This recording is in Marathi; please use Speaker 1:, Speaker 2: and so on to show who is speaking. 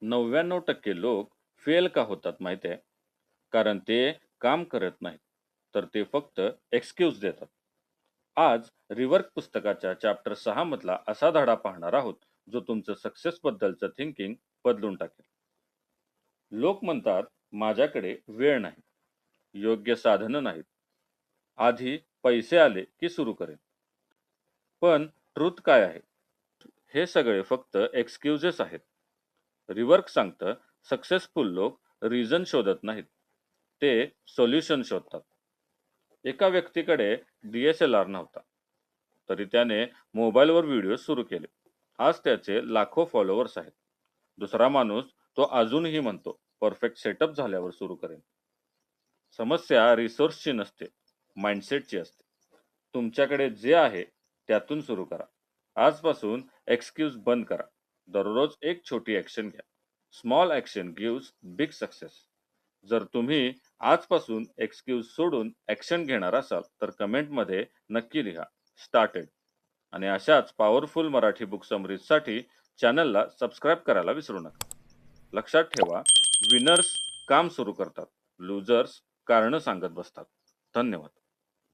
Speaker 1: 99% लोक फेल का होतात माहिती आहे? कारण ते काम करत नाहीत, तर ते फक्त एक्सक्यूज देतात. आज रिवर्क पुस्तकाच्या चॅप्टर 6 मधला असा धडा पाहणार आहोत, जो तुमचं सक्सेस बद्दलचं थिंकिंग बदलून टाकेल. लोक म्हणतात, माझ्याकडे वेळ नाही, योग्य साधनं नाहीत, आधी पैसे आले की सुरू करेन. पण ट्रुथ काय आहे? हे सगळे फक्त एक्सक्यूजेस आहेत. रिवर्क सांगतं, सक्सेसफुल लोक रिझन शोधत नाहीत, ते सोल्युशन शोधतात. एका व्यक्तीकडे DSLR नव्हता, तरी त्याने मोबाईलवर व्हिडिओ सुरू केले. आज त्याचे लाखो फॉलोअर्स आहेत. दुसरा माणूस तो अजूनही म्हणतो, परफेक्ट सेटअप झाल्यावर सुरू करेन. समस्या रिसोर्सची नसते, माइंडसेटची असते. तुमच्याकडे जे आहे त्यातून सुरू करा. आजपासून एक्सक्यूज बंद करा. दररोज एक छोटी ॲक्शन घ्या. Small action gives big success. जर तुम्ही आजपासून एक्सक्यूज सोडून ॲक्शन घेणार असाल, तर कमेंटमध्ये नक्की लिहा स्टार्टेड. आणि अशाच पॉवरफुल मराठी बुक समरीजसाठी चॅनलला सबस्क्राईब करायला विसरू नका. लक्षात ठेवा, विनर्स काम सुरू करतात, लुजर्स कारणं सांगत बसतात. धन्यवाद.